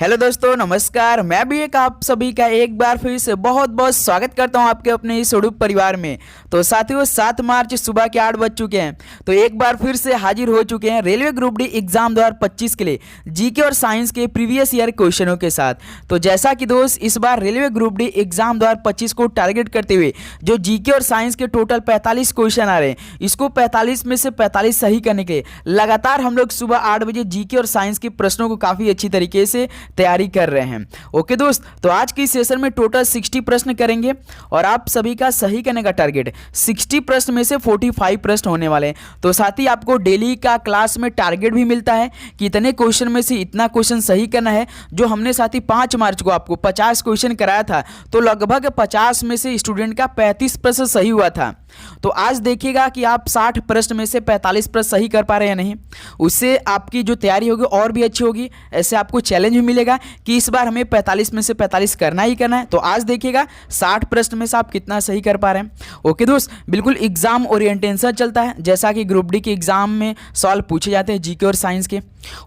Hello दोस्तों, नमस्कार। मैं भी आप सभी का एक बार फिर से बहुत बहुत स्वागत करता हूं आपके अपने इस उड़ूप परिवार में। तो साथियों, 7 मार्च सुबह के 8 बज चुके हैं। तो एक बार फिर से हाजिर हो चुके हैं रेलवे ग्रुप डी एग्जाम 2025 के लिए जीके और साइंस के प्रीवियस ईयर क्वेश्चनों के साथ। तो जैसा कि दोस्त, इस बार रेलवे ग्रुप डी एग्जाम 2025 को टारगेट करते हुए जो जीके और साइंस के टोटल 45 क्वेश्चन आ रहे हैं, इसको 45 में से 45 सही करने के लिए लगातार हम लोग सुबह 8 बजे जीके और साइंस के प्रश्नों को काफ़ी अच्छी तरीके से तैयारी कर रहे हैं। ओके दोस्त, तो आज की सेशन में टोटल 60 प्रश्न करेंगे और आप सभी का सही करने का टारगेट 60 प्रश्न में से 45 प्रश्न होने वाले हैं। तो साथ ही आपको डेली का क्लास में टारगेट भी मिलता है कि इतने क्वेश्चन में से इतना क्वेश्चन सही करना है। जो हमने साथ ही 5 मार्च को आपको 50 क्वेश्चन कराया था, तो लगभग 50 में से स्टूडेंट का 35 प्रश्न सही हुआ था। तो आज देखिएगा कि आप 60 प्रश्न में से 45 प्रश्न सही कर पा रहे हैं या नहीं। उससे आपकी जो तैयारी होगी और भी अच्छी होगी। ऐसे आपको चैलेंज भी मिलेगा कि इस बार हमें 45 में से 45 करना ही करना है। तो आज देखिएगा 60 प्रश्न में से आप कितना सही कर पा रहे हैं। ओके दोस्त, बिल्कुल एग्जाम ओरिएंटेशन चलता है, जैसा कि ग्रुप डी के एग्जाम में सवाल पूछे जाते हैं जीके और साइंस के।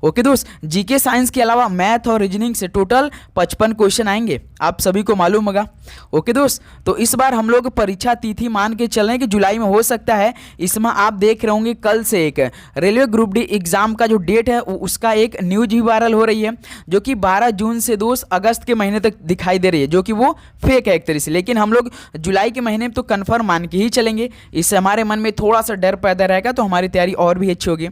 ओके दोस्त, जीके साइंस के अलावा मैथ और रीजनिंग से टोटल 55 क्वेश्चन आएंगे, आप सभी को मालूम होगा। ओके दोस्त, तो इस बार हम लोग परीक्षा तिथि मान के चल रहे हैं कि जुलाई में हो सकता है। इसमें आप देख रहे होंगे कल से एक रेलवे ग्रुप डी एग्जाम का जो डेट है उसका एक न्यूज भी वायरल हो रही है, जो कि 12 जून से दोस्त अगस्त के महीने तक दिखाई दे रही है, जो कि वो फेक है एक तरह से। लेकिन हम लोग जुलाई के महीने में तो कन्फर्म मान के ही चलेंगे। इससे हमारे मन में थोड़ा सा डर पैदा रहेगा, तो हमारी तैयारी और भी अच्छी होगी।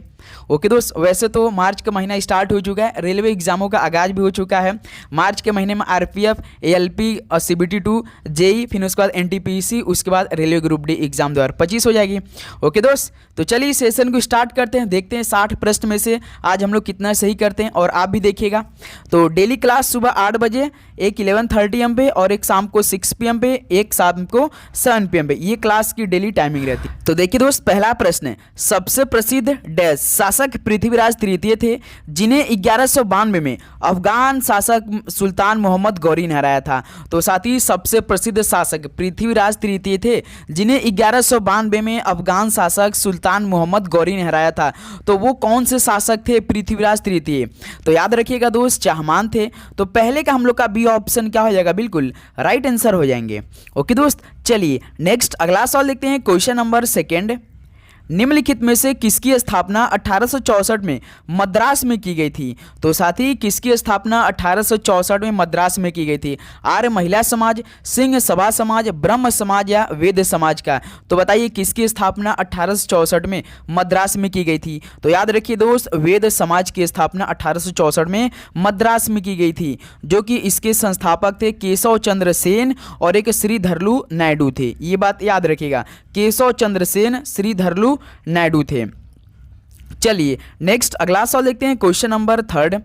ओके दोस्त, वैसे तो मार्च का महीना स्टार्ट हो चुका है, रेलवे एग्जामों का आगाज भी हो चुका है। मार्च के महीने में आरपीएफ, एएलपी और सीबीटी2, जेई, फिर उसके बाद एनटीपीसी, उसके बाद रेलवे ग्रुप डी एग्जाम 2025 हो जाएगी। ओके दोस्त, तो चलिए सेशन को स्टार्ट करते हैं। देखते हैं 60 प्रश्न में से आज हम लोग कितना सही करते हैं। और आप भी देखिएगा, तो डेली क्लास सुबह 8 बजे, एक 11:30 AM पे और एक शाम को 6 PM पे, एक शाम को 7 PM पे, ये क्लास की डेली टाइमिंग रहती है। तो देखिए दोस्त, पहला प्रश्न है, सबसे प्रसिद्ध डैश शासक पृथ्वीराज तृतीय थे, जिन्हें 1192 में अफगान शासक सुल्तान मोहम्मद गौरी ने हराया था। तो साथ ही सबसे प्रसिद्ध शासक पृथ्वीराज तृतीय थे, जिन्हें 1192 में अफगान शासक सुल्तान मोहम्मद गौरी ने हराया था। तो वो कौन से शासक थे पृथ्वीराज तृतीय? तो याद रखिएगा दोस्त, चाहमान थे। तो पहले का हम लोग का बी ऑप्शन क्या हो जाएगा, बिल्कुल राइट आंसर हो जाएंगे। ओके दोस्त, चलिए नेक्स्ट अगला सवाल देखते हैं। क्वेश्चन नंबर 2, निम्नलिखित में से किसकी स्थापना 1864 में मद्रास में की गई थी? तो साथ ही किसकी स्थापना 1864 में मद्रास में की गई थी? आर्य महिला समाज, सिंह सभा समाज, ब्रह्म समाज या वेद समाज का? तो बताइए किसकी स्थापना 1864 में मद्रास में की गई थी? तो याद रखिए दोस्त, वेद समाज की स्थापना 1864 में मद्रास में की गई थी, जो कि इसके संस्थापक थे केशव चंद्र सेन और एक श्रीधरलू नायडू थे। ये बात याद रखिएगा, केशव चंद्र सेन, श्रीधरलू नायडू थे। चलिए नेक्स्ट अगला सवाल देखते हैं। क्वेश्चन नंबर 3,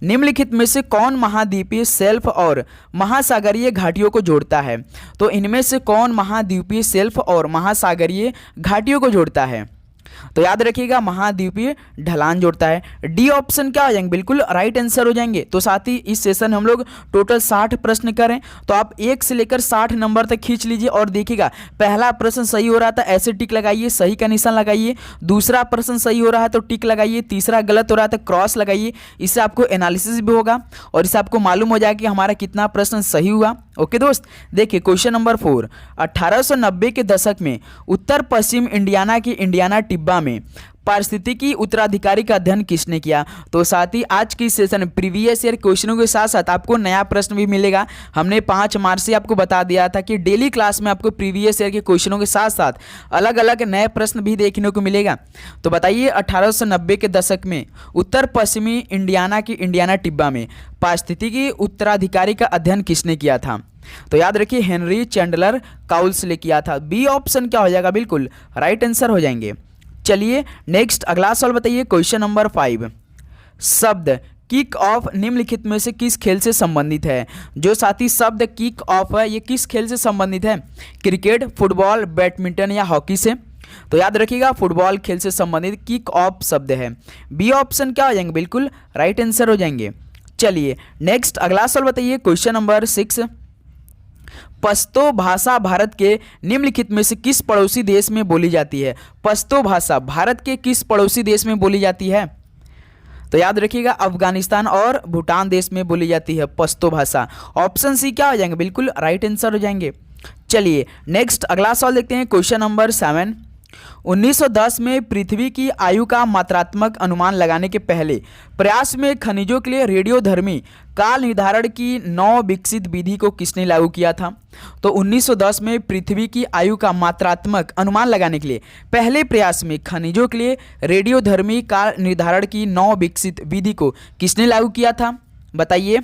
निम्नलिखित में से कौन महाद्वीपीय शेल्फ और महासागरीय घाटियों को जोड़ता है? तो इनमें से कौन महाद्वीपीय शेल्फ और महासागरीय घाटियों को जोड़ता है? तो याद रखिएगा, महाद्वीपीय ढलान जोड़ता है। डी ऑप्शन क्या हो जाएंगे, बिल्कुल राइट आंसर हो जाएंगे। तो साथ ही इस सेशन हम लोग टोटल 60 प्रश्न करें, तो आप 1 से लेकर 60 नंबर तक खींच लीजिए और देखिएगा पहला प्रश्न सही हो रहा था ऐसे टिक लगाइए, सही का निशान लगाइए। दूसरा प्रश्न सही हो रहा है तो टिक लगाइए। तीसरा गलत हो रहा है तो क्रॉस लगाइए। इससे आपको एनालिसिस भी होगा और इससे आपको मालूम हो जाएगा कि हमारा कितना प्रश्न सही हुआ। ओके दोस्त, देखिए क्वेश्चन नंबर 4, 1890 के दशक में उत्तर पश्चिम इंडियाना के इंडियाना टिब्बा में पारिस्थितिकी उत्तराधिकारी का अध्ययन किसने किया? तो साथ ही आज की सेशन प्रीवियस ईयर क्वेश्चनों के साथ साथ आपको नया प्रश्न भी मिलेगा। हमने 5 मार्च से आपको बता दिया था कि डेली क्लास में आपको प्रीवियस ईयर के क्वेश्चनों के साथ साथ अलग अलग नए प्रश्न भी देखने को मिलेगा। तो बताइए 1890 के दशक में उत्तर पश्चिमी इंडियाना के इंडियाना टिब्बा में पारिस्थितिकी उत्तराधिकारी का अध्ययन किसने किया था? तो याद रखिए, हेनरी चैंडलर काउल्स ने किया था। बी ऑप्शन क्या हो जाएगा, बिल्कुल राइट आंसर हो जाएंगे। चलिए नेक्स्ट अगला सवाल बताइए। क्वेश्चन नंबर 5, शब्द किक ऑफ निम्नलिखित में से किस खेल से संबंधित है? जो साथी शब्द किक ऑफ है, ये किस खेल से संबंधित है? क्रिकेट, फुटबॉल, बैडमिंटन या हॉकी से? तो याद रखिएगा, फुटबॉल खेल से संबंधित किक ऑफ शब्द है। बी ऑप्शन क्या हो जाएंगे, बिल्कुल राइट आंसर हो जाएंगे। चलिए नेक्स्ट अगला सवाल बताइए। क्वेश्चन नंबर 6, पश्तो भाषा भारत के निम्नलिखित में से किस पड़ोसी देश में बोली जाती है? पश्तो भाषा भारत के किस पड़ोसी देश में बोली जाती है? तो याद रखिएगा अफगानिस्तान और भूटान देश में बोली जाती है पश्तो भाषा। ऑप्शन सी क्या हो जाएंगे, बिल्कुल राइट आंसर हो जाएंगे। चलिए नेक्स्ट अगला सवाल देखते हैं, क्वेश्चन नंबर 7। 1910 में पृथ्वी की आयु का मात्रात्मक अनुमान लगाने के पहले प्रयास में खनिजों के लिए रेडियोधर्मी काल निर्धारण की नव विकसित विधि को किसने लागू किया था? तो 1910 में पृथ्वी की आयु का मात्रात्मक अनुमान लगाने के लिए पहले प्रयास में खनिजों के लिए रेडियोधर्मी काल निर्धारण की नव विकसित विधि को किसने लागू किया था, बताइए।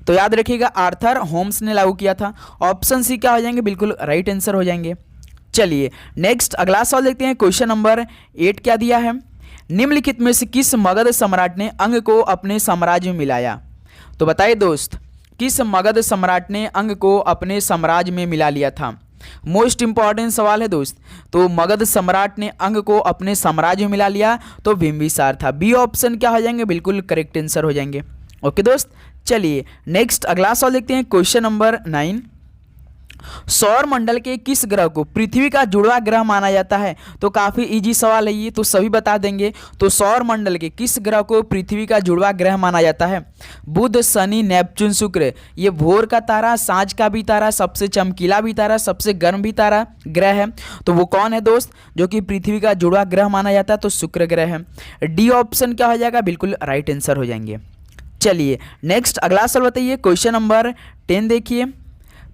तो याद रखिएगा आर्थर होम्स ने लागू किया था। ऑप्शन सी क्या हो जाएंगे, बिल्कुल राइट आंसर हो जाएंगे। चलिए नेक्स्ट अगला सवाल देखते हैं, क्वेश्चन नंबर 8 क्या दिया है, निम्नलिखित में से किस मगध सम्राट ने अंग को अपने साम्राज्य में मिलाया? तो बताइए दोस्त, किस मगध सम्राट ने अंग को अपने साम्राज्य में मिला लिया था? मोस्ट इंपॉर्टेंट सवाल है दोस्त। तो मगध सम्राट ने अंग को अपने साम्राज्य में मिला लिया तो बिंबिसार था। बी ऑप्शन क्या हो जाएंगे, बिल्कुल करेक्ट आंसर हो जाएंगे। ओके दोस्त, चलिए नेक्स्ट अगला सवाल देखते हैं, क्वेश्चन नंबर 9। सौर मंडल के किस ग्रह को पृथ्वी का जुड़वा ग्रह माना जाता है? तो काफ़ी इजी सवाल है ये, तो सभी बता देंगे। तो सौर मंडल के किस ग्रह को पृथ्वी का जुड़वा ग्रह माना जाता है? बुध, शनि, नेपच्यून, शुक्र। ये भोर का तारा, सांझ का भी तारा, सबसे चमकीला भी तारा, सबसे गर्म भी तारा ग्रह है। तो वो कौन है दोस्त जो कि पृथ्वी का जुड़वा ग्रह माना जाता है? तो शुक्र ग्रह है। डी ऑप्शन क्या हो जाएगा, बिल्कुल राइट आंसर हो जाएंगे। चलिए नेक्स्ट अगला सवाल बताइए, क्वेश्चन नंबर 10 देखिए,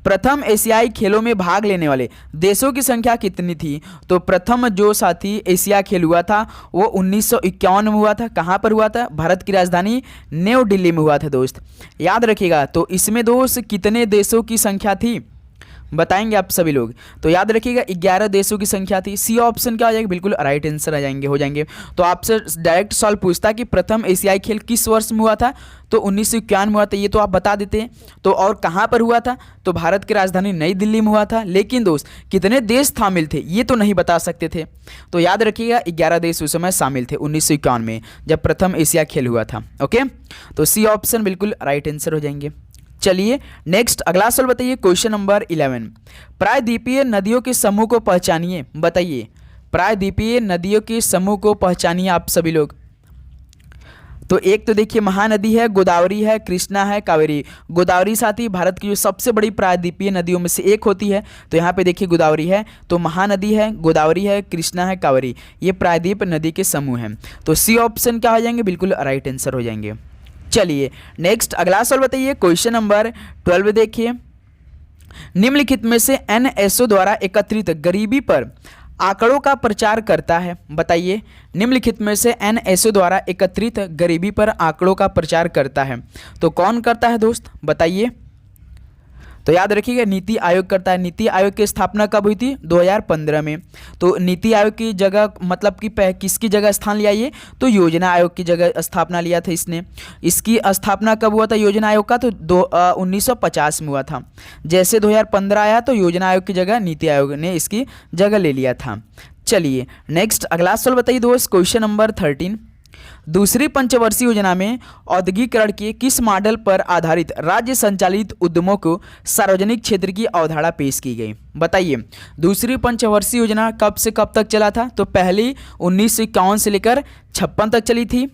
प्रथम एशियाई खेलों में भाग लेने वाले देशों की संख्या कितनी थी? तो प्रथम जो साथी एशिया खेल हुआ था वो 1951 में हुआ था। कहाँ पर हुआ था? भारत की राजधानी न्यू दिल्ली में हुआ था दोस्त, याद रखिएगा। तो इसमें दोस्त कितने देशों की संख्या थी बताएंगे आप सभी लोग? तो याद रखिएगा 11 देशों की संख्या थी। सी ऑप्शन क्या हो जाएगा, बिल्कुल राइट आंसर आ जाएंगे, हो जाएंगे। तो आपसे डायरेक्ट सवाल पूछता कि प्रथम एशियाई खेल किस वर्ष में हुआ था? तो 1951 में हुआ था, ये तो आप बता देते हैं। तो और कहाँ पर हुआ था? तो भारत की राजधानी नई दिल्ली में हुआ था। लेकिन दोस्त कितने देश शामिल थे ये तो नहीं बता सकते थे। तो याद रखिएगा 11 देश उस समय शामिल थे 1951 में जब प्रथम एशिया खेल हुआ था। ओके, तो सी ऑप्शन बिल्कुल राइट आंसर हो जाएंगे। चलिए नेक्स्ट अगला सवाल बताइए, क्वेश्चन नंबर 11। प्रायद्वीपीय नदियों के समूह को पहचानिए, बताइए। प्रायद्वीपीय नदियों के समूह को पहचानिए आप सभी लोग। तो एक तो देखिए महानदी है, गोदावरी है, कृष्णा है, कावेरी। गोदावरी साथी भारत की जो सबसे बड़ी प्रायद्वीपीय नदियों में से एक होती है। तो यहाँ पे देखिए गोदावरी है, तो महानदी है, गोदावरी है, कृष्णा है, कावेरी, ये प्रायद्वीप नदी के समूह हैं। तो सी ऑप्शन क्या हो जाएंगे, बिल्कुल राइट आंसर हो जाएंगे। चलिए नेक्स्ट अगला सवाल बताइए, क्वेश्चन नंबर 12 देखिए, निम्नलिखित में से एनएसओ द्वारा एकत्रित गरीबी पर आंकड़ों का प्रचार करता है, बताइए। निम्नलिखित में से एनएसओ द्वारा एकत्रित गरीबी पर आंकड़ों का प्रचार करता है, तो कौन करता है दोस्त बताइए। तो याद रखिएगा नीति आयोग करता है। नीति आयोग की स्थापना कब हुई थी? 2015 में। तो नीति आयोग की जगह मतलब कि किसकी जगह स्थान लिया ये? तो योजना आयोग की जगह स्थापना लिया था इसने। इसकी स्थापना कब हुआ था योजना आयोग का? तो 1950 में हुआ था। जैसे 2015 आया तो योजना आयोग की जगह नीति आयोग ने इसकी जगह ले लिया था। चलिए नेक्स्ट अगला सवाल बताइए दोस्त, क्वेश्चन नंबर 13। दूसरी पंचवर्षीय योजना में औद्योगिकरण के किस मॉडल पर आधारित राज्य संचालित उद्यमों को सार्वजनिक क्षेत्र की अवधारणा पेश की गई, बताइए। दूसरी पंचवर्षीय योजना कब से कब तक चला था? तो पहली 1951 से लेकर 56 तक चली थी,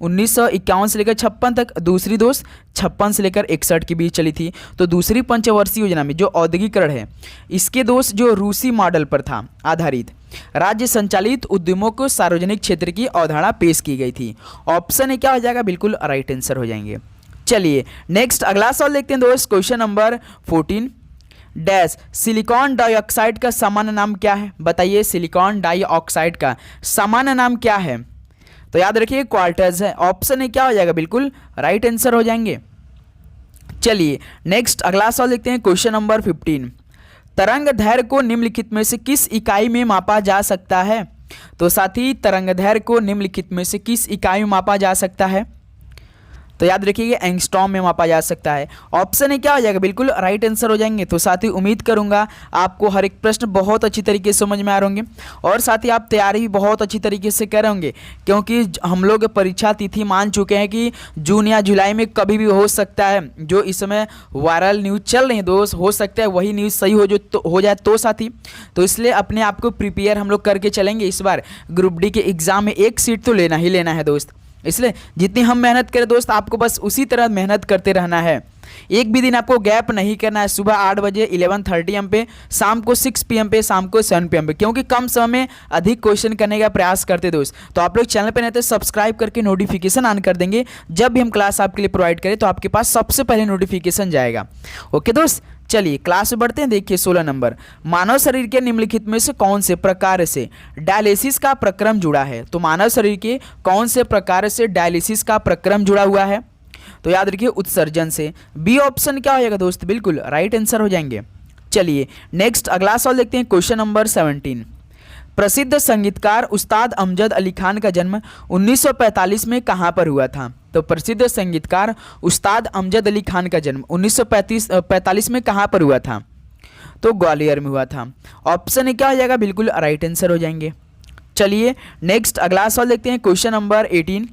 1951 से लेकर 56 तक। दूसरी दोस्त 56 से लेकर 61 के बीच चली थी। तो दूसरी पंचवर्षीय योजना में जो औद्योगिकरण है इसके दोस्त जो रूसी मॉडल पर था आधारित राज्य संचालित उद्यमों को सार्वजनिक क्षेत्र की अवधारणा पेश की गई थी। ऑप्शन ए क्या हो जाएगा, बिल्कुल राइट आंसर हो जाएंगे। चलिए नेक्स्ट अगला सवाल देखते हैं दोस्त, question number 14। Dash silicon dioxide का सामान्य नाम क्या है, बताइए। सिलिकॉन डाइऑक्साइड का सामान्य नाम क्या है? तो याद रखिए क्वार्टज है। ऑप्शन ए क्या हो जाएगा, बिल्कुल राइट आंसर हो जाएंगे। चलिए नेक्स्ट अगला सवाल देखते हैं, क्वेश्चन नंबर 15। तरंग दैर्घ्य को निम्नलिखित में से किस इकाई में मापा जा सकता है? तो साथी तरंग दैर्घ्य को निम्नलिखित में से किस इकाई में मापा जा सकता है? तो याद रखिएगा एंगस्ट्रॉम में मापा जा सकता है। ऑप्शन ए क्या हो जाएगा, बिल्कुल राइट आंसर हो जाएंगे। तो साथ ही उम्मीद करूंगा आपको हर एक प्रश्न बहुत अच्छी तरीके से समझ में आ रहे होंगे और साथ ही आप तैयारी भी बहुत अच्छी तरीके से कर रहे होंगे, क्योंकि हम लोग परीक्षा तिथि मान चुके हैं कि जून या जुलाई में कभी भी हो सकता है। जो इस समय वायरल न्यूज़ चल रही है दोस्त, हो सकता है वही न्यूज़ सही हो जाए तो साथी। तो इसलिए अपने आप को प्रिपेयर हम लोग करके चलेंगे। इस बार ग्रुप डी के एग्ज़ाम में एक सीट तो लेना ही लेना है दोस्त, इसलिए जितनी हम मेहनत करें दोस्त, आपको बस उसी तरह मेहनत करते रहना है। एक भी दिन आपको गैप नहीं करना है। सुबह 8 बजे 11:30 AM पे, शाम को 6 PM पे, शाम को 7 PM पे, क्योंकि कम समय में अधिक क्वेश्चन करने का प्रयास करते दोस्त। तो आप लोग चैनल पे नहीं तो सब्सक्राइब करके नोटिफिकेशन ऑन कर देंगे। जब भी हम क्लास आपके लिए प्रोवाइड करें तो आपके पास सबसे पहले नोटिफिकेशन जाएगा। ओके दोस्त, चलिए क्लास में बढ़ते हैं। देखिए 16 नंबर, मानव शरीर के निम्नलिखित में से कौन से प्रकार से डायलिसिस का प्रक्रम जुड़ा है। तो मानव शरीर के कौन से प्रकार से डायलिसिस का प्रक्रम जुड़ा हुआ है। तो याद रखिए उत्सर्जन से। बी ऑप्शन क्या हो जाएगा दोस्त, बिल्कुल राइट आंसर हो जाएंगे। चलिए नेक्स्ट अगला सवाल देखते हैं, क्वेश्चन नंबर 17। प्रसिद्ध संगीतकार उस्ताद अमजद अली खान का जन्म 1945 में कहाँ पर हुआ था। तो प्रसिद्ध संगीतकार उस्ताद अमजद अली खान का जन्म 1945 में कहाँ पर हुआ था। तो ग्वालियर में हुआ था। ऑप्शन क्या हो जाएगा, बिल्कुल राइट आंसर हो जाएंगे। चलिए नेक्स्ट अगला सवाल देखते हैं, क्वेश्चन नंबर 18।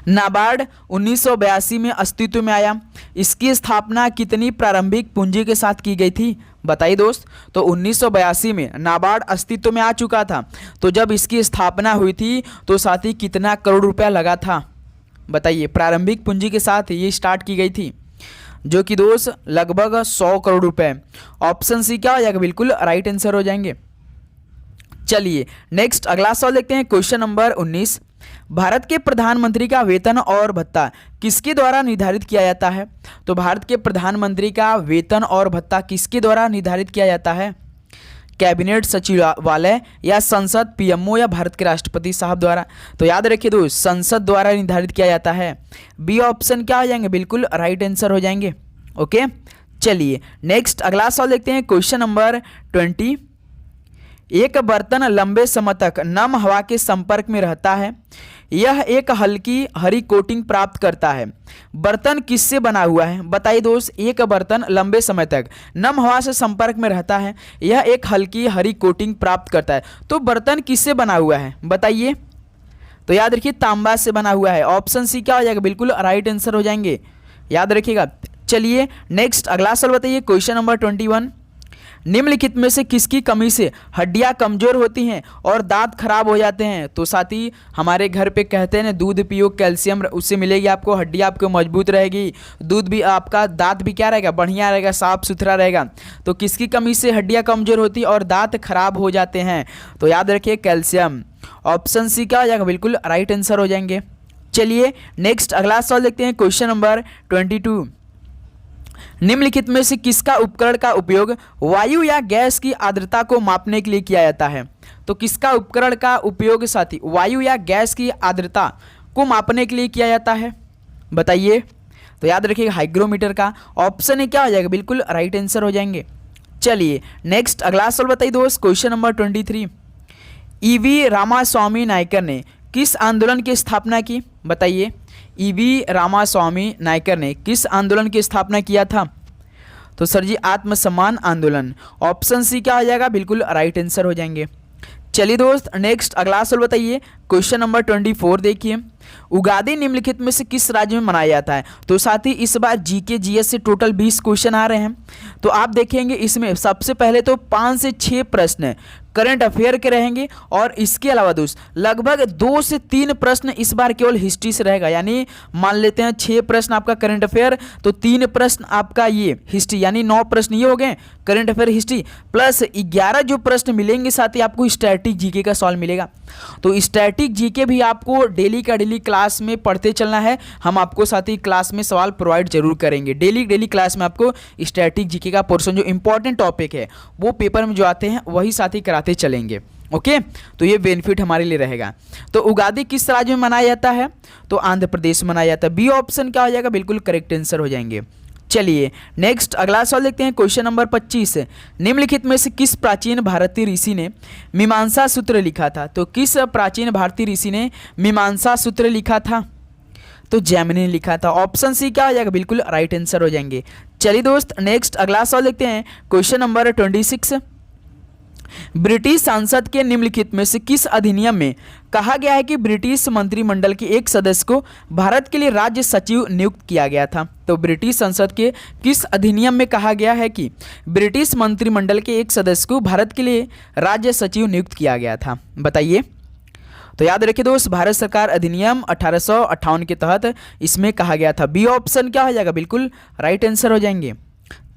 नाबार्ड 1982 में अस्तित्व में आया। इसकी स्थापना कितनी प्रारंभिक पूंजी के साथ की गई थी, बताइए दोस्त। तो 1982 में नाबार्ड अस्तित्व में आ चुका था। तो जब इसकी स्थापना हुई थी तो साथ ही कितना करोड़ रुपया लगा था, बताइए। प्रारंभिक पूंजी के साथ ये स्टार्ट की गई थी, जो कि दोस्त लगभग 100 करोड़ रुपए। ऑप्शन सी क्या हो जाएगा, बिल्कुल राइट आंसर हो जाएंगे। चलिए नेक्स्ट अगला सवाल देखते हैं, क्वेश्चन नंबर 19। भारत के प्रधानमंत्री का वेतन और भत्ता किसके द्वारा निर्धारित किया जाता है। तो भारत के प्रधानमंत्री का वेतन और भत्ता किसके द्वारा निर्धारित किया जाता है। कैबिनेट सचिवालय या संसद, पीएमओ या भारत के राष्ट्रपति साहब द्वारा। तो याद रखिए दोस्त, संसद द्वारा निर्धारित किया जाता है। बी ऑप्शन क्या हो जाएंगे, बिल्कुल राइट आंसर हो जाएंगे। ओके चलिए नेक्स्ट अगला सवाल देखते हैं, क्वेश्चन नंबर 20। एक बर्तन लंबे समय तक नम हवा के संपर्क में रहता है। यह एक हल्की हरी कोटिंग प्राप्त करता है। बर्तन किससे बना हुआ है, बताइए दोस्त। एक बर्तन लंबे समय तक नम हवा से संपर्क में रहता है, यह एक हल्की हरी कोटिंग प्राप्त करता है। तो बर्तन किससे बना हुआ है, बताइए। तो याद रखिए तांबा से बना हुआ है। ऑप्शन सी क्या हो जाएगा, बिल्कुल राइट आंसर हो जाएंगे, याद रखिएगा। चलिए नेक्स्ट अगला सवाल बताइए, क्वेश्चन नंबर 21। निम्नलिखित में से किसकी कमी से हड्डियां कमजोर होती हैं और दांत खराब हो जाते हैं। तो साथी हमारे घर पे कहते हैं ना, दूध पियो कैल्शियम उससे मिलेगी आपको, हड्डियां आपको मजबूत रहेगी, दूध भी आपका, दांत भी क्या रहेगा, बढ़िया रहेगा, साफ सुथरा रहेगा। तो किसकी कमी से हड्डियां कमजोर होती और दांत खराब हो जाते हैं। तो याद रखिए कैल्शियम। ऑप्शन सी क्या हो जाएगा, बिल्कुल राइट आंसर हो जाएंगे। चलिए नेक्स्ट अगला सवाल देखते हैं, क्वेश्चन नंबर 22। निम्नलिखित में से किसका उपकरण का उपयोग वायु या गैस की आर्द्रता को मापने के लिए किया जाता है। तो किसका उपकरण का उपयोग साथी वायु या गैस की आर्द्रता को मापने के लिए किया जाता है, बताइए। तो याद रखिएगा हाइग्रोमीटर का। ऑप्शन है क्या हो जाएगा, बिल्कुल राइट आंसर हो जाएंगे। चलिए नेक्स्ट अगला सवाल बताइए दोस्त, question number 23। EV Ramaswamy Naicker ने किस आंदोलन की स्थापना की, बताइए। ईवी रामास्वामी नायकर ने किस आंदोलन की स्थापना किया था। तो सर जी आत्मसम्मान आंदोलन। ऑप्शन सी क्या हो जाएगा, बिल्कुल राइट आंसर हो जाएंगे। चलिए दोस्त नेक्स्ट अगला सवाल बताइए, क्वेश्चन नंबर 24 देखिए। उगादी निम्नलिखित में से किस राज्य में मनाया जाता है। तो साथ ही इस बार जीके जीएस से टोटल 20 क्वेश्चन आ रहे हैं। तो आप देखेंगे इसमें सबसे पहले तो 5 से 6 प्रश्न करंट अफेयर के रहेंगे और इसके अलावा दोस्त लगभग 2 से 3 प्रश्न इस बार केवल हिस्ट्री से रहेगा। यानी मान लेते हैं 6 प्रश्न आपका करंट अफेयर, तो 3 प्रश्न आपका ये हिस्ट्री, यानी 9 प्रश्न ये हो गए करंट अफेयर हिस्ट्री, प्लस 11 जो प्रश्न मिलेंगे साथ ही आपको स्टैटिक जीके का सवाल मिलेगा। तो स्टैटिक जीके भी आपको डेली का डेली क्लास में पढ़ते चलना है। हम आपको साथ ही क्लास में सवाल प्रोवाइड जरूर करेंगे। डेली क्लास में आपको स्टैटिक जीके का पोर्शन जो इंपॉर्टेंट टॉपिक है वो पेपर में जो आते हैं वही साथ ही कराते चलेंगे। ओके तो ये बेनिफिट हमारे लिए रहेगा। तो उगादी किस राज्य में मनाया जाता है। तो आंध्र प्रदेश में मनाया जाता है। बी ऑप्शन क्या हो जाएगा, बिल्कुल करेक्ट आंसर हो जाएंगे। चलिए नेक्स्ट अगला सवाल देखते हैं, क्वेश्चन नंबर 25। निम्नलिखित में से किस प्राचीन भारतीय ऋषि ने मीमांसा सूत्र लिखा था। तो किस प्राचीन भारतीय ऋषि ने मीमांसा सूत्र लिखा था। तो जैमिनी ने लिखा था। ऑप्शन सी क्या हो जाएगा, बिल्कुल राइट आंसर हो जाएंगे। चलिए दोस्त नेक्स्ट अगला सवाल देखते हैं, क्वेश्चन नंबर 26। ब्रिटिश संसद के निम्नलिखित में से किस अधिनियम में कहा गया है कि ब्रिटिश मंत्रिमंडल के एक सदस्य को भारत के लिए राज्य सचिव नियुक्त किया गया था। तो ब्रिटिश संसद के किस अधिनियम में कहा गया है कि ब्रिटिश मंत्रिमंडल के एक सदस्य को भारत के लिए राज्य सचिव नियुक्त किया गया था, बताइए। तो याद रखिए दोस्त, भारत सरकार अधिनियम 1858 के तहत इसमें कहा गया था। बी ऑप्शन क्या हो जाएगा, बिल्कुल राइट आंसर हो जाएंगे।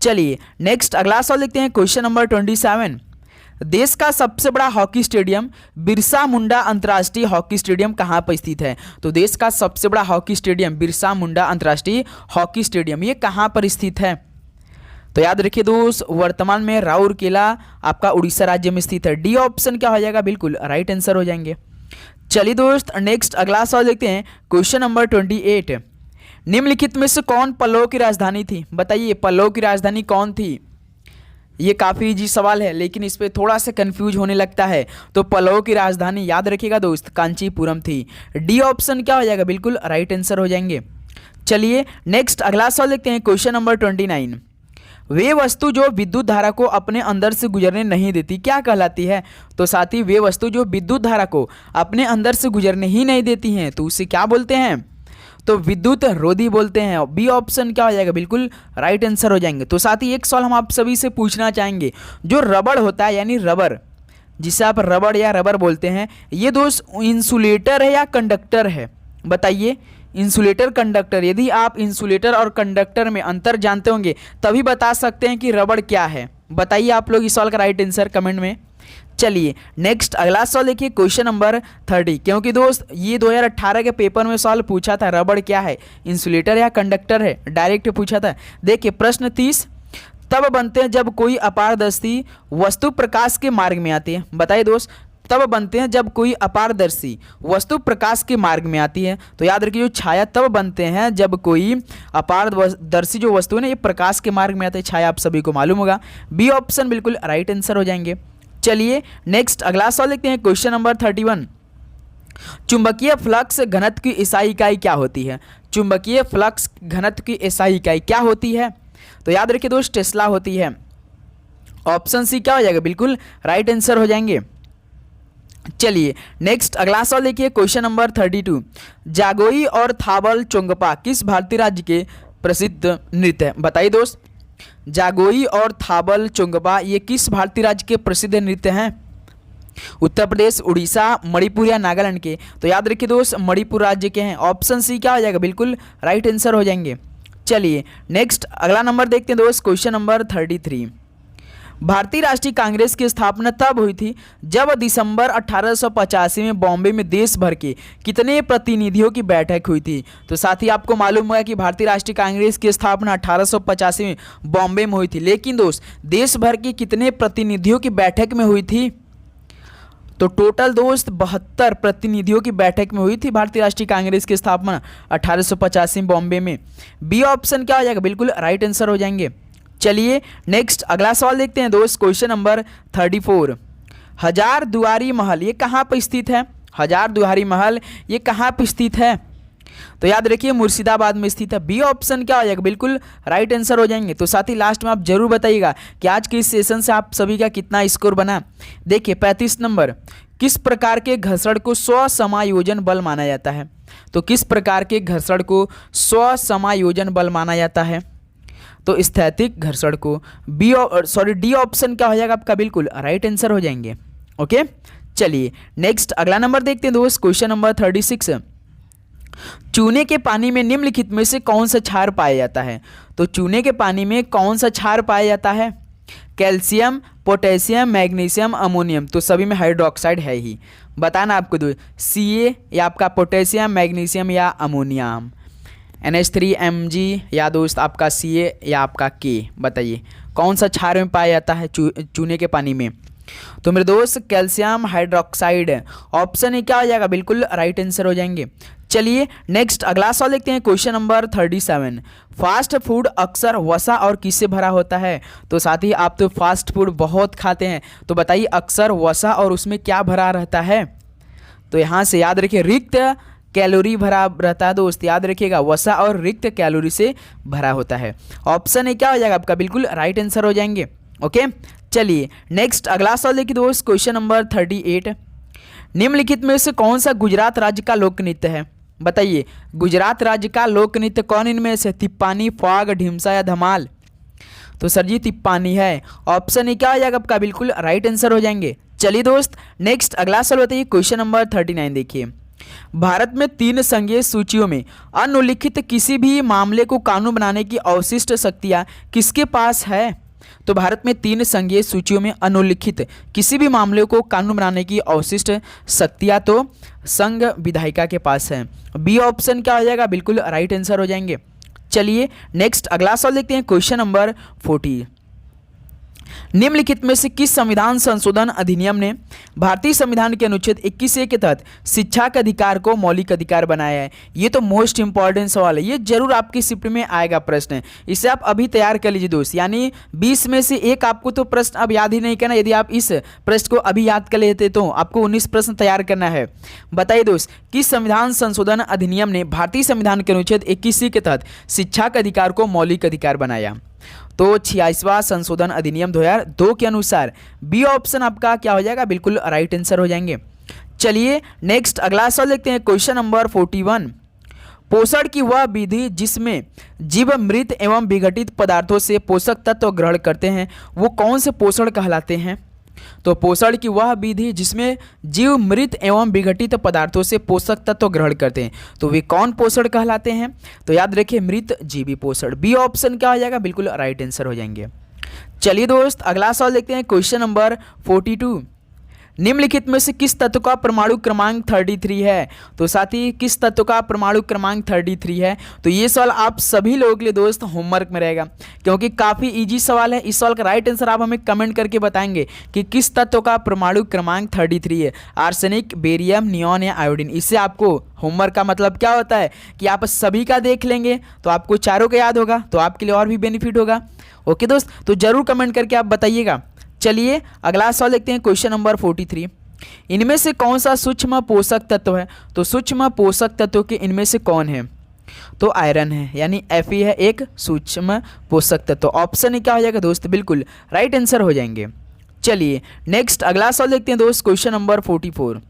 चलिए नेक्स्ट अगला सवाल देखते हैं, क्वेश्चन नंबर 27। देश का सबसे बड़ा हॉकी स्टेडियम बिरसा मुंडा अंतर्राष्ट्रीय हॉकी स्टेडियम कहाँ पर स्थित है? तो देश का सबसे बड़ा हॉकी स्टेडियम बिरसा मुंडा अंतर्राष्ट्रीय हॉकी स्टेडियम ये कहाँ पर स्थित है? तो याद रखिए दोस्त, वर्तमान में राउरकेला आपका उड़ीसा राज्य में स्थित है। डी ऑप्शन क्या हो जाएगा, बिल्कुल राइट आंसर हो जाएंगे। चलिए दोस्त नेक्स्ट अगला सवाल देखते हैं, क्वेश्चन नंबर 28। निम्नलिखित में से कौन पल्लव की राजधानी थी? बताइए पल्लव की राजधानी कौन थी? ये काफ़ी इजी सवाल है, लेकिन इस पर थोड़ा सा कंफ्यूज होने लगता है। तो पल्लव की राजधानी याद रखिएगा दोस्त, कांचीपुरम थी। डी ऑप्शन क्या हो जाएगा, बिल्कुल राइट आंसर हो जाएंगे। चलिए नेक्स्ट अगला सवाल देखते हैं, क्वेश्चन नंबर 29। वे वस्तु जो विद्युत धारा को अपने अंदर से गुजरने नहीं देती क्या कहलाती है? तो साथी वे वस्तु जो विद्युत धारा को अपने अंदर से गुजरने ही नहीं देती हैं तो उसे क्या बोलते हैं? तो विद्युत रोधी बोलते हैं। बी ऑप्शन क्या हो जाएगा, बिल्कुल राइट आंसर हो जाएंगे। तो साथ ही एक सवाल हम आप सभी से पूछना चाहेंगे, जो रबड़ होता है यानी रबर, जिसे आप रबड़ या रबर बोलते हैं, ये दोस्त इंसुलेटर है या कंडक्टर है? बताइए इंसुलेटर कंडक्टर। यदि आप इंसुलेटर और कंडक्टर में अंतर जानते होंगे तभी बता सकते हैं कि रबड़ क्या है। बताइए आप लोग इस सवाल का राइट आंसर कमेंट में। चलिए नेक्स्ट अगला सवाल देखिए, क्वेश्चन नंबर 30। क्योंकि दोस्त ये 2018 के पेपर में सवाल पूछा था, रबड़ क्या है, इंसुलेटर या कंडक्टर है, डायरेक्ट पूछा था। देखिए प्रश्न 30, तब बनते हैं जब कोई अपारदर्शी वस्तु प्रकाश के मार्ग में आती है। बताइए दोस्त, तब बनते हैं जब कोई अपारदर्शी वस्तु प्रकाश के मार्ग में आती है। तो याद रखिए जो छाया तब बनते हैं जब कोई अपारदर्शी जो वस्तु है ना ये प्रकाश के मार्ग में आती है। छाया आप सभी को मालूम होगा। बी ऑप्शन बिल्कुल राइट आंसर हो जाएंगे। चलिए नेक्स्ट अगला सवाल देखते हैं, क्वेश्चन नंबर 31। चुंबकीय फ्लक्स घनत्व की एसआई इकाई क्या होती है? चुंबकीय फ्लक्स घनत्व की एसआई इकाई क्या होती है? तो याद रखिए दोस्त टेस्ला होती है। ऑप्शन सी क्या हो जाएगा, बिल्कुल राइट आंसर हो जाएंगे। चलिए नेक्स्ट अगला सवाल देखिए, क्वेश्चन नंबर 32। जागोई और थाबल चोंगपा किस भारतीय राज्य के प्रसिद्ध नृत्य है? बताइए दोस्त, जागोई और थाबल चोंगपा ये किस भारतीय राज्य के प्रसिद्ध नृत्य हैं? उत्तर प्रदेश, उड़ीसा, मणिपुर या नागालैंड के? तो याद रखिए दोस्त मणिपुर राज्य के हैं। ऑप्शन सी क्या हो जाएगा, बिल्कुल राइट आंसर हो जाएंगे। चलिए नेक्स्ट अगला नंबर देखते हैं दोस्त, क्वेश्चन नंबर 33। भारतीय राष्ट्रीय कांग्रेस की स्थापना तब हुई थी जब दिसंबर 1885 में बॉम्बे में देश भर के कितने प्रतिनिधियों की बैठक हुई थी? तो साथ ही आपको मालूम होगा कि भारतीय राष्ट्रीय कांग्रेस की स्थापना 1885 में बॉम्बे में हुई थी, लेकिन दोस्त देश भर के कितने प्रतिनिधियों की बैठक में हुई थी? तो टोटल दोस्त 72 प्रतिनिधियों की बैठक में हुई थी भारतीय राष्ट्रीय कांग्रेस की स्थापना 1885 में बॉम्बे में। बी ऑप्शन क्या हो जाएगा, बिल्कुल राइट आंसर हो जाएंगे। चलिए नेक्स्ट अगला सवाल देखते हैं दोस्त, क्वेश्चन नंबर 34। हजार दुआरी महल ये कहाँ पर स्थित है? हजार दुआरी महल ये कहाँ पर स्थित है? तो याद रखिए मुर्शिदाबाद में स्थित है। बी ऑप्शन क्या हो जाएगा, बिल्कुल राइट आंसर हो जाएंगे। तो साथ ही लास्ट में आप जरूर बताइएगा कि आज के इस सेशन से आप सभी का कितना स्कोर बना। देखिए 35 नंबर, किस प्रकार के घर्षण को स्वसमायोजन बल माना जाता है? तो किस प्रकार के घर्षण को स्वसमायोजन बल माना जाता है? तो स्थैतिक घर्षण को। डी ऑप्शन क्या हो जाएगा आपका, बिल्कुल राइट आंसर हो जाएंगे। ओके चलिए नेक्स्ट अगला नंबर देखते हैं दोस्त, क्वेश्चन नंबर 36। चूने के पानी में निम्नलिखित में से कौन सा क्षार पाया जाता है? तो चूने के पानी में कौन सा क्षार पाया जाता है? Calcium, potassium, magnesium, ammonium? तो सभी में हाइड्रोक्साइड है ही। बताना आपको दो, Ca या आपका पोटेशियम, मैग्नीशियम या अमोनियम? NH3Mg या दोस्त आपका Ca या आपका K? बताइए कौन सा क्षार में पाया जाता है चूने के पानी में? तो मेरे दोस्त कैल्शियम हाइड्रोक्साइड। ऑप्शन ए क्या हो जाएगा, बिल्कुल राइट आंसर हो जाएंगे। चलिए नेक्स्ट अगला सवाल देखते हैं, क्वेश्चन नंबर 37। फास्ट फूड अक्सर वसा और किससे भरा होता है? तो साथ ही आप तो फास्ट फूड बहुत खाते हैं, तो बताइए अक्सर वसा और उसमें क्या भरा रहता है? तो यहाँ से याद रखिए रिक्त कैलोरी भरा रहता है दोस्त। याद रखिएगा वसा और रिक्त कैलोरी से भरा होता है। ऑप्शन ए क्या हो जाएगा आपका, बिल्कुल राइट आंसर हो जाएंगे। ओके चलिए नेक्स्ट अगला सवाल देखिए दोस्त, क्वेश्चन नंबर 38। निम्नलिखित में से कौन सा गुजरात राज्य का लोक नृत्य है? बताइए गुजरात राज्य का लोक नृत्य कौन इनमें से? तिप्पानी, फाग, ढिमसा या धमाल? तो सर जी तिप्पानी है। ऑप्शन ए क्या हो जाएगा आपका, बिल्कुल राइट आंसर हो जाएंगे। चलिए दोस्त, नेक्स्ट अगला सवाल बताइए, क्वेश्चन नंबर 39 देखिए। भारत में 3 संघीय सूचियों में अनुल्लिखित किसी भी मामले को कानून बनाने की अवशिष्ट शक्तियां किसके पास है? तो भारत में 3 संघीय सूचियों में अनुल्लिखित किसी भी मामले को कानून बनाने की अवशिष्ट शक्तियां तो संघ विधायिका के पास है। बी ऑप्शन क्या हो जाएगा? बिल्कुल राइट आंसर हो जाएंगे। चलिए नेक्स्ट अगला सवाल देखते हैं, क्वेश्चन नंबर 40। निम्नलिखित में से किस संविधान संशोधन अधिनियम ने भारतीय संविधान के अनुच्छेद 21A के तहत शिक्षा के अधिकार को मौलिक अधिकार बनाया है? ये तो मोस्ट इंपॉर्टेंट सवाल है, ये जरूर आपकी शिफ्ट में आएगा प्रश्न। इसे आप अभी तैयार कर लीजिए दोस्त, यानी 20 में से एक आपको तो प्रश्न अब याद ही नहीं करना। यदि आप इस प्रश्न को अभी याद कर लेते तो आपको 19 प्रश्न तैयार करना है। बताइए दोस्त, किस संविधान संशोधन अधिनियम ने भारतीय संविधान के अनुच्छेद 21C के तहत शिक्षा के अधिकार को मौलिक अधिकार बनाया? तो 86वां संशोधन अधिनियम 2002 के अनुसार बी ऑप्शन आपका क्या हो जाएगा? बिल्कुल राइट आंसर हो जाएंगे। चलिए नेक्स्ट अगला सवाल देखते हैं, क्वेश्चन नंबर 41। पोषण की वह विधि जिसमें जीव मृत एवं विघटित पदार्थों से पोषक तत्व ग्रहण करते हैं वो कौन से पोषण कहलाते हैं? तो पोषण की वह विधि जिसमें जीव मृत एवं विघटित पदार्थों से पोषक तत्व ग्रहण करते हैं तो वे कौन पोषण कहलाते हैं? तो याद रखिए मृत जीवी पोषण। बी ऑप्शन क्या हो जाएगा? बिल्कुल राइट आंसर हो जाएंगे। चलिए दोस्त अगला सवाल देखते हैं, क्वेश्चन नंबर 42। निम्नलिखित में से किस तत्व का परमाणु क्रमांक 33 है? तो साथी किस तत्व का परमाणु क्रमांक 33 है? तो ये सवाल आप सभी लोगों के लिए दोस्त होमवर्क में रहेगा, क्योंकि काफ़ी इजी सवाल है। इस सवाल का राइट आंसर आप हमें कमेंट करके बताएंगे कि किस तत्व का परमाणु क्रमांक 33 है। आर्सेनिक, बेरियम, नियॉन या आयोडीन। इससे आपको होमवर्क का मतलब क्या होता है कि आप सभी का देख लेंगे तो आपको चारों का याद होगा, तो आपके लिए और भी बेनिफिट होगा। ओके दोस्त, तो जरूर कमेंट करके आप बताइएगा। चलिए अगला सवाल देखते हैं, क्वेश्चन नंबर 43। इनमें से कौन सा सूक्ष्म पोषक तत्व है? तो सूक्ष्म पोषक तत्व के इनमें से कौन है? तो आयरन है, यानी Fe है एक सूक्ष्म पोषक तत्व। ऑप्शन क्या हो जाएगा दोस्त? बिल्कुल राइट आंसर हो जाएंगे। चलिए नेक्स्ट अगला सवाल देखते हैं दोस्त, क्वेश्चन नंबर 44।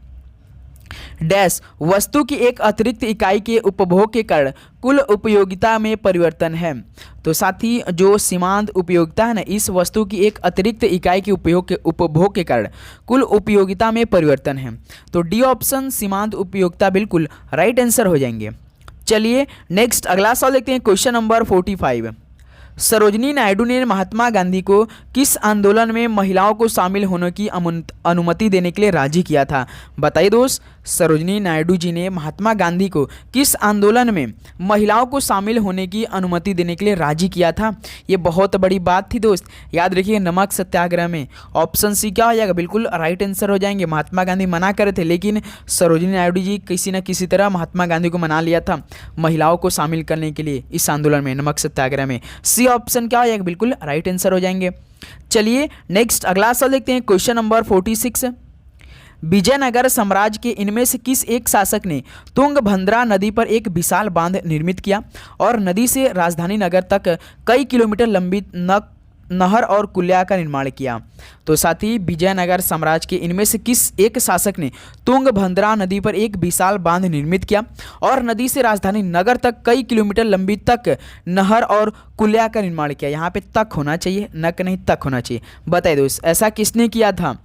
डैश वस्तु की एक अतिरिक्त इकाई के उपभोग के कारण कुल उपयोगिता में परिवर्तन है। तो साथी जो सीमांत उपयोगिता है ना, इस वस्तु की एक अतिरिक्त इकाई के उपभोग के कारण कुल उपयोगिता में परिवर्तन है। तो डी ऑप्शन सीमांत उपयोगिता बिल्कुल राइट आंसर हो जाएंगे। चलिए नेक्स्ट अगला सवाल देखते हैं, क्वेश्चन नंबर 45। सरोजिनी नायडू ने महात्मा गांधी को किस आंदोलन में महिलाओं को शामिल होने की अनुमति देने के लिए राजी किया था? बताइए दोस्त, सरोजिनी नायडू जी ने महात्मा गांधी को किस आंदोलन में महिलाओं को शामिल होने की अनुमति देने के लिए राजी किया था? ये बहुत बड़ी बात थी दोस्त, याद रखिए नमक सत्याग्रह में। ऑप्शन सी क्या हो जाएगा? बिल्कुल राइट आंसर हो जाएंगे। महात्मा गांधी मना करे थे, लेकिन सरोजिनी नायडू जी किसी न किसी तरह महात्मा गांधी को मना लिया था महिलाओं को शामिल करने के लिए इस आंदोलन में, नमक सत्याग्रह में। सी ऑप्शन क्या हो जाएगा? बिल्कुल राइट आंसर हो जाएंगे। चलिए नेक्स्ट अगला सवाल देखते हैं, क्वेश्चन नंबर 46। विजयनगर साम्राज्य के इनमें से किस एक शासक ने तुंगभद्रा नदी पर एक विशाल बांध निर्मित किया और नदी से राजधानी नगर तक कई किलोमीटर लंबी नहर और कुल्या का निर्माण किया? तो साथ ही विजयनगर साम्राज्य के इनमें से किस एक शासक ने तुंगभद्रा नदी पर एक विशाल बांध निर्मित किया और नदी से राजधानी नगर तक कई किलोमीटर लंबी तक नहर और कुल्या का निर्माण किया? यहाँ पे तक होना चाहिए, नक नहीं तक होना चाहिए। बताइए दोस्त ऐसा किसने किया था?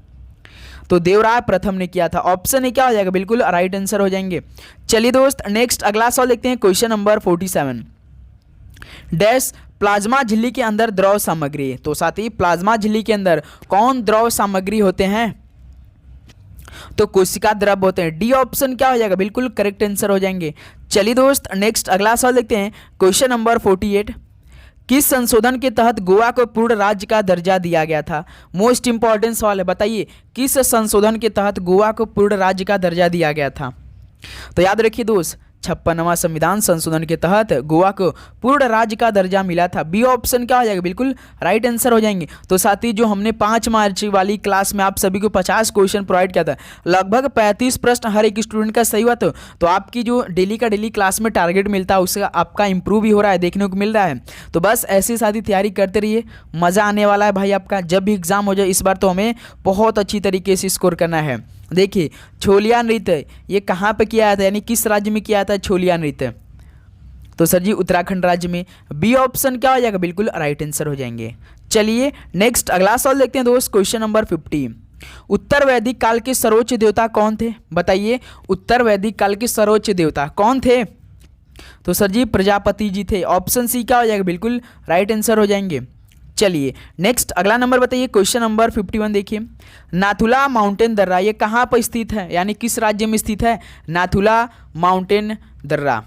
तो देवराय प्रथम ने किया था। ऑप्शन ए क्या हो जाएगा? बिल्कुल राइट आंसर हो जाएंगे। चलिए दोस्त नेक्स्ट अगला सवाल देखते हैं, क्वेश्चन नंबर 47। डैश प्लाज्मा झिल्ली के अंदर द्रव सामग्री। तो साथी प्लाज्मा झिल्ली के अंदर कौन द्रव सामग्री होते हैं? तो कोशिका द्रव होते हैं। डी ऑप्शन क्या हो जाएगा? बिल्कुल करेक्ट आंसर हो जाएंगे। चलिए दोस्त नेक्स्ट अगला सवाल देखते हैं, क्वेश्चन नंबर 48। किस संशोधन के तहत गोवा को पूर्ण राज्य का दर्जा दिया गया था? मोस्ट इंपॉर्टेंट सवाल है, बताइए किस संशोधन के तहत गोवा को पूर्ण राज्य का दर्जा दिया गया था? तो याद रखिए दोस्त 56वां संविधान संशोधन के तहत गोवा को पूर्ण राज्य का दर्जा मिला था। बी ऑप्शन क्या हो जाएगा? बिल्कुल राइट आंसर हो जाएंगे। तो साथ ही जो हमने 5 मार्च वाली क्लास में आप सभी को 50 क्वेश्चन प्रोवाइड किया था, लगभग 35 प्रश्न हर एक स्टूडेंट का सही हुआ। तो आपकी जो डेली का डेली क्लास में टारगेट मिलता है उससे आपका इंप्रूव भी हो रहा है, देखने को मिल रहा है। तो बस ऐसी सारी तैयारी करते रहिए, मज़ा आने वाला है भाई आपका। जब भी एग्जाम हो जाए इस बार तो हमें बहुत अच्छी तरीके से स्कोर करना है। देखिए छोलिया नृत्य ये कहाँ पे किया था, यानी किस राज्य में किया था छोलिया नृत्य? तो सर जी उत्तराखंड राज्य में। बी ऑप्शन क्या हो जाएगा? बिल्कुल राइट आंसर हो जाएंगे। चलिए नेक्स्ट अगला सवाल देखते हैं दोस्त, क्वेश्चन नंबर 50। उत्तर वैदिक काल के सर्वोच्च देवता कौन थे? बताइए, उत्तर वैदिक काल के सर्वोच्च देवता कौन थे? तो सर जी प्रजापति जी थे। ऑप्शन सी क्या हो जाएगा? बिल्कुल राइट आंसर हो जाएंगे। चलिए नेक्स्ट अगला नंबर बताइए, क्वेश्चन नंबर 51 देखिए। नाथुला माउंटेन दर्रा ये कहाँ पर स्थित है, यानी किस राज्य में स्थित है? नाथुला माउंटेन दर्रा,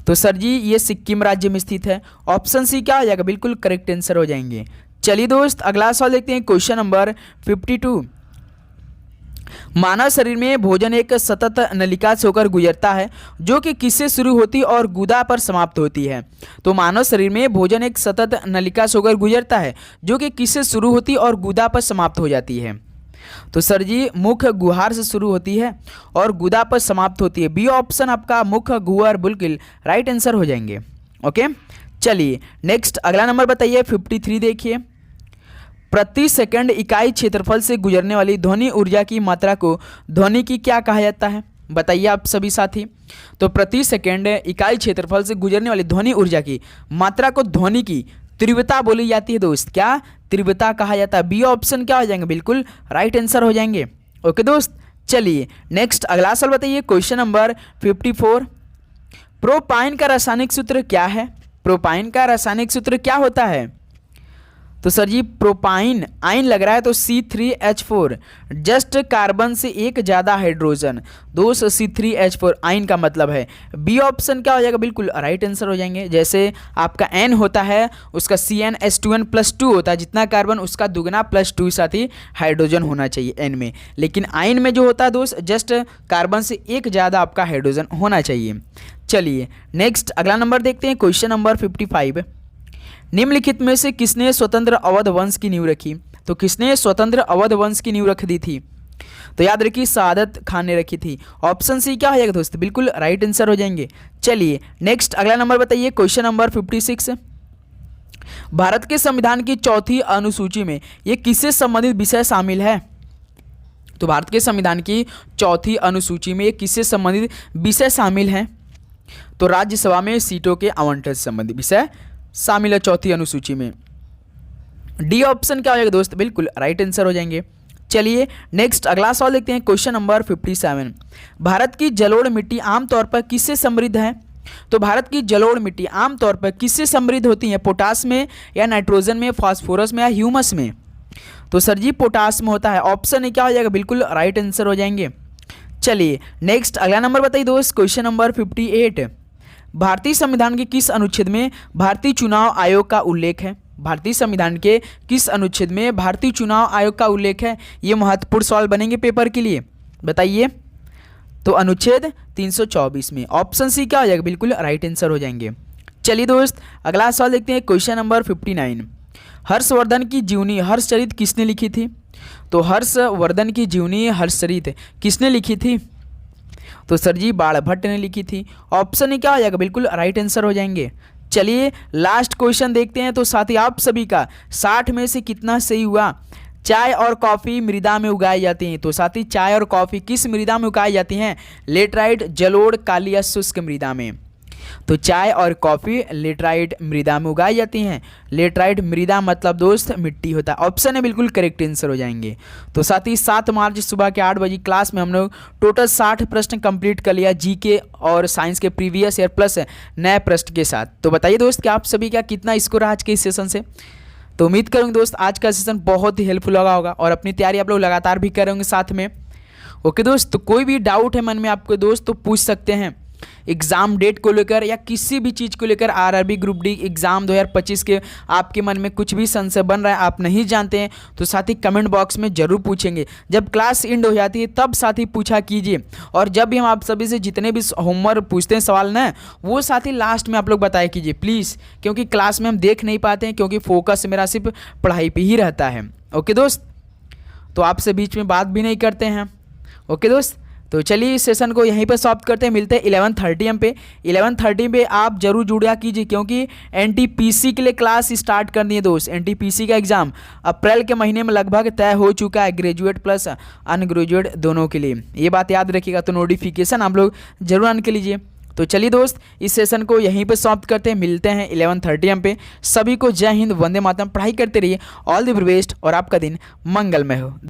तो सर जी ये सिक्किम राज्य में स्थित है। ऑप्शन सी क्या हो जाएगा? बिल्कुल करेक्ट आंसर हो जाएंगे। चलिए दोस्त अगला सवाल देखते हैं, क्वेश्चन नंबर 52। मानव शरीर में भोजन एक सतत नलिका से होकर गुजरता है जो कि किससे शुरू होती और गुदा पर समाप्त होती है? तो मानव शरीर में भोजन एक सतत नलिका से होकर गुजरता है जो कि किससे शुरू होती और गुदा पर समाप्त हो जाती है? तो सर जी मुख गुहार से शुरू होती है और गुदा पर समाप्त होती है। बी ऑप्शन आपका मुख गुहार बिल्कुल राइट आंसर हो जाएंगे। ओके चलिए नेक्स्ट अगला नंबर बताइए 53 देखिए। प्रति सेकंड इकाई क्षेत्रफल से गुजरने वाली ध्वनि ऊर्जा की मात्रा को ध्वनि की क्या कहा जाता है? बताइए आप सभी साथी। तो प्रति सेकंड इकाई क्षेत्रफल से गुजरने वाली ध्वनि ऊर्जा की मात्रा को ध्वनि की तीव्रता बोली जाती है दोस्त। क्या तीव्रता कहा जाता है? बी ऑप्शन क्या हो जाएंगे? बिल्कुल राइट आंसर हो जाएंगे। ओके दोस्त चलिए नेक्स्ट अगला सवाल बताइए, क्वेश्चन नंबर 54। प्रोपाइन का रासायनिक सूत्र क्या है? प्रोपाइन का रासायनिक सूत्र क्या होता है? तो सर जी प्रोपाइन आइन लग रहा है तो C3H4, जस्ट कार्बन से एक ज़्यादा हाइड्रोजन। दोस्त C3H4 आइन का मतलब है। बी ऑप्शन क्या हो जाएगा? बिल्कुल राइट आंसर हो जाएंगे। जैसे आपका N होता है उसका CnH2n+2 होता है, जितना कार्बन उसका दुगना +2 साथ ही हाइड्रोजन होना चाहिए N में, लेकिन आइन में जो होता है दोस्त जस्ट कार्बन से एक ज़्यादा आपका हाइड्रोजन होना चाहिए। चलिए नेक्स्ट अगला नंबर देखते हैं, क्वेश्चन नंबर 55। निम्नलिखित में से किसने स्वतंत्र अवध वंश की नींव रखी? तो किसने स्वतंत्र अवध वंश की नींव रख दी थी? तो याद रखिए सआदत खान ने रखी थी। ऑप्शन सी क्या हो जाएगा दोस्त? बिल्कुल राइट आंसर हो जाएंगे। चलिए नेक्स्ट अगला नंबर बताइए, क्वेश्चन नंबर 56। भारत के संविधान की चौथी अनुसूची में ये किससे संबंधित विषय शामिल है? तो भारत के संविधान की चौथी अनुसूची में ये किससे संबंधित विषय शामिल हैं? तो राज्यसभा में सीटों के आवंटन से संबंधित विषय शामिल है चौथी अनुसूची में। डी ऑप्शन क्या हो जाएगा दोस्त? बिल्कुल राइट आंसर हो जाएंगे। चलिए नेक्स्ट अगला सवाल देखते हैं, क्वेश्चन नंबर 57। भारत की जलोढ़ मिट्टी आमतौर पर किससे समृद्ध है? तो भारत की जलोढ़ मिट्टी आमतौर पर किससे समृद्ध होती है? पोटास में या नाइट्रोजन में, फास्फोरस में या ह्यूमस में? तो सर जी पोटास में होता है। ऑप्शन क्या हो जाएगा? बिल्कुल राइट आंसर हो जाएंगे। चलिए नेक्स्ट अगला नंबर बताइए दोस्त, क्वेश्चन नंबर 58। भारतीय संविधान के किस अनुच्छेद में भारतीय चुनाव आयोग का उल्लेख है? भारतीय संविधान के किस अनुच्छेद में भारतीय चुनाव आयोग का उल्लेख है? ये महत्वपूर्ण सवाल बनेंगे पेपर के लिए, बताइए। तो अनुच्छेद 324 में। ऑप्शन सी क्या हो जाएगा? बिल्कुल राइट आंसर हो जाएंगे। चलिए दोस्त अगला सवाल देखते हैं, क्वेश्चन नंबर 59। हर्षवर्धन की जीवनी हर्षचरित किसने लिखी थी? तो हर्षवर्धन की जीवनी हर्षचरित किसने लिखी थी? तो सर जी बाणभट्ट ने लिखी थी। ऑप्शन क्या हो जाएगा? बिल्कुल राइट आंसर हो जाएंगे। चलिए लास्ट क्वेश्चन देखते हैं। तो साथ ही आप सभी का 60 में से कितना सही हुआ? चाय और कॉफ़ी मृदा में उगाई जाती हैं। तो साथ ही चाय और कॉफ़ी किस मृदा में उगाई जाती हैं? लेटराइट, जलोढ़, काली या शुष्क मृदा में। तो चाय और कॉफ़ी लेटराइट मृदा में उगाई जाती हैं। लेटराइट मृदा मतलब दोस्त मिट्टी होता है। ऑप्शन है बिल्कुल करेक्ट आंसर हो जाएंगे। तो साथ ही 7 मार्च सुबह के 8 बजे क्लास में हम लोग टोटल 60 प्रश्न कंप्लीट कर लिया, जीके और साइंस के प्रीवियस ईयर प्लस नए प्रश्न के साथ। तो बताइए दोस्त कि आप सभी का कितना स्कोर आज के इस सेशन से? तो उम्मीद करूँगी दोस्त आज का सेशन बहुत ही हेल्पफुल लगा होगा और अपनी तैयारी आप लोग लगातार भी कर रहे होंगे साथ में। ओके दोस्त, तो कोई भी डाउट है मन में आपके दोस्त तो पूछ सकते हैं एग्ज़ाम डेट को लेकर या किसी भी चीज़ को लेकर। आरआरबी ग्रुप डी एग्ज़ाम 2025 के आपके मन में कुछ भी संशय बन रहा है, आप नहीं जानते हैं, तो साथ ही कमेंट बॉक्स में ज़रूर पूछेंगे। जब क्लास एंड हो जाती है तब साथ ही पूछा कीजिए, और जब भी हम आप सभी से जितने भी होमवर्क पूछते हैं सवाल ना, वो साथ ही लास्ट में आप लोग बताया कीजिए प्लीज़, क्योंकि क्लास में हम देख नहीं पाते हैं, क्योंकि फोकस मेरा सिर्फ पढ़ाई पर ही रहता है। ओके दोस्त, तो आपसे बीच में बात भी नहीं करते हैं। ओके दोस्त, तो चलिए इस सेशन को यहीं पर समाप्त करते हैं। मिलते हैं 11:30 AM पे। 11:30 पे आप जरूर जुड़ा कीजिए, क्योंकि NTPC के लिए क्लास स्टार्ट करनी है दोस्त। NTPC का एग्ज़ाम अप्रैल के महीने में लगभग तय हो चुका है, ग्रेजुएट प्लस अनग्रेजुएट दोनों के लिए। ये बात याद रखिएगा, तो नोटिफिकेशन आप लोग जरूर ऑन कर लीजिए। तो चलिए दोस्त इस सेशन को यहीं पर समाप्त करते हैं। मिलते हैं 11:30 AM पे। सभी को जय हिंद, वंदे मातरम। पढ़ाई करते रहिए। ऑल द बेस्ट और आपका दिन मंगलमय हो।